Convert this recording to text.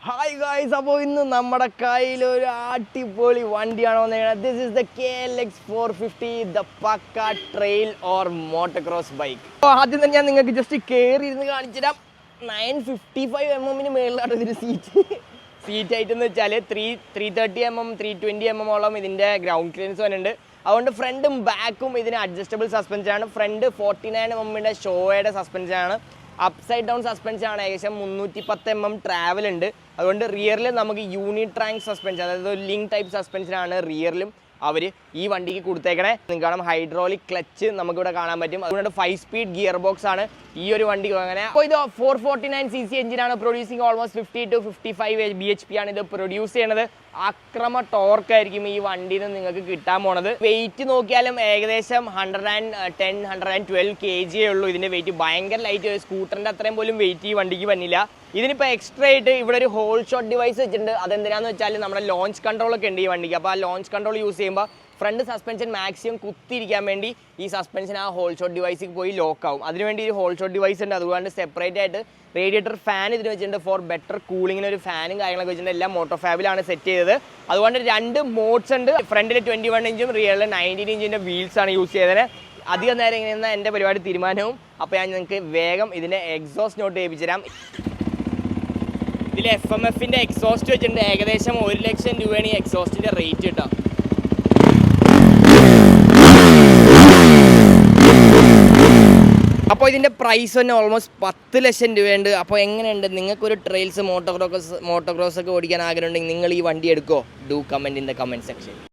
Hi guys, അപ്പോൾ ഇന്ന് നമ്മുടെ കയ്യിൽ ഒരു അടിപൊളി വണ്ടിയാണ് വന്നിരിക്കുന്നത്. This is the KLX 450, the Pakka trail or motocross bike. അപ്പോൾ ആദ്യം തന്നെ ഞാൻ നിങ്ങൾക്ക് ജസ്റ്റ് കയറി ഇരുന്ന് കാണിച്ചുതരാം. 955 മേളിലാണ് ഇതിന് സീറ്റ് ആയിട്ടെന്ന് വെച്ചാൽ 330 320 ഓളം ഇതിൻ്റെ ഗ്രൗണ്ട് ക്ലിയറൻസ് വരുന്നുണ്ട്. അതുകൊണ്ട് ഫ്രണ്ടും ബാക്കും ഇതിന് അഡ്ജസ്റ്റബിൾ സസ്പെൻഷനാണ്. ഫ്രണ്ട് 49 ഷോയുടെ സസ്പെൻഷനാണ്. അപ്സൈഡ് ഡൗൺ സസ്പെൻഷൻ ആണ്. ഏകദേശം 310 ട്രാവൽ ഉണ്ട്. അതുകൊണ്ട് റിയറിൽ നമുക്ക് യൂണിട്രാങ്ക് സസ്പെൻഷൻ, അതായത് ലിങ്ക് ടൈപ്പ് സസ്പെൻഷനാണ് റിയറിലും അവർ ഈ വണ്ടിക്ക് കൊടുത്തേക്കണേ. നിങ്ങൾക്ക് കാണാം ഹൈഡ്രോളിക് ക്ലച്ച് നമുക്കിവിടെ കാണാൻ പറ്റും. അതുകൊണ്ട് 5 സ്പീഡ് ഗിയർ ബോക്സ് ആണ് ഈ ഒരു വണ്ടിക്ക്. അങ്ങനെ അപ്പോൾ ഇത് 449cc എഞ്ചിനാണ് പ്രൊഡ്യൂസിങ്. ഓൾമോസ്റ്റ് 50 to 55 bhp ആണ് ഇത് പ്രൊഡ്യൂസ് ചെയ്യണത്. അക്രമ ടോർക്കായിരിക്കും ഈ വണ്ടിയിൽ നിന്ന് നിങ്ങൾക്ക് കിട്ടാൻ പോണത്. വെയിറ്റ് നോക്കിയാലും ഏകദേശം 110-112 kg ഉള്ളൂ ഇതിൻ്റെ വെയിറ്റ്. ഭയങ്കര ലൈറ്റ്, സ്കൂട്ടറിൻ്റെ അത്രയും പോലും വെയിറ്റ് ഈ വണ്ടിക്ക് വന്നില്ല. ഇതിനിപ്പോൾ എക്സ്ട്രാ ആയിട്ട് ഇവിടെ ഒരു ഹോൾ ഷോട്ട് ഡിവൈസ് വെച്ചിട്ടുണ്ട്. അതെന്തിനാന്ന് വെച്ചാൽ നമ്മുടെ ലോഞ്ച് കൺട്രോൾ ഒക്കെ ഉണ്ട് ഈ വണ്ടിക്ക്. അപ്പോൾ ആ ലോഞ്ച് കൺട്രോൾ യൂസ് ചെയ്യുമ്പോൾ ഫ്രണ്ട് സസ്പെൻഷൻ മാക്സിമം കുത്തിയിരിക്കാൻ വേണ്ടി ഈ സസ്പെൻഷൻ ആ ഹോൾ ഷോട്ട് ഡിവൈസിൽ പോയി ലോക്ക് ആവും. അതിനുവേണ്ടി ഒരു ഹോൾ ഷോട്ട് ഡിവൈസ് ഉണ്ട്. അതുകൊണ്ട് സെപ്പറേറ്റ് ആയിട്ട് റേഡിയേറ്റർ ഫാൻ ഇതിന് വെച്ചിട്ടുണ്ട്. ഫോർ ബെറ്റർ കൂളിങ്ങിന് ഒരു ഫാനും കാര്യങ്ങളൊക്കെ വെച്ചിട്ടുണ്ട്. എല്ലാം മോട്ടോ ഫാബിലാണ് സെറ്റ് ചെയ്തത്. അതുകൊണ്ട് 2 മോഡ്സ് ഉണ്ട്. ഫ്രണ്ടിൽ 21 ഇഞ്ചും റിയറിൽ 19 ഇഞ്ചിൻ്റെ വീൽസ് ആണ് യൂസ് ചെയ്തത്. അധികം നേരം ഇങ്ങനെ നിന്നാൽ എൻ്റെ പരിപാടി തീരുമാനവും. അപ്പോൾ ഞാൻ നിങ്ങൾക്ക് വേഗം ഇതിൻ്റെ എക്സോസ്റ്റ് നോട്ട് ചെയ്യിപ്പിച്ചു തരാം. ഇതിൽ FMFൻ്റെ എക്സോസ്റ്റ് വെച്ചിട്ടുണ്ട്. ഏകദേശം 1 ലക്ഷം രൂപയാണ് ഈ എക്സോസ്റ്റിൻ്റെ റേറ്റ് കിട്ടുക. അപ്പോൾ ഇതിൻ്റെ പ്രൈസ് തന്നെ ഓൾമോസ്റ്റ് 10 ലക്ഷം രൂപയുണ്ട്. അപ്പോൾ എങ്ങനെയുണ്ട്? നിങ്ങൾക്കൊരു ട്രെയിൽസ് മോട്ടോക്രോസ് ഒക്കെ ഓടിക്കാൻ ആഗ്രഹമുണ്ടെങ്കിൽ നിങ്ങൾ ഈ വണ്ടി എടുക്കുമോ? Do comment in the comment section.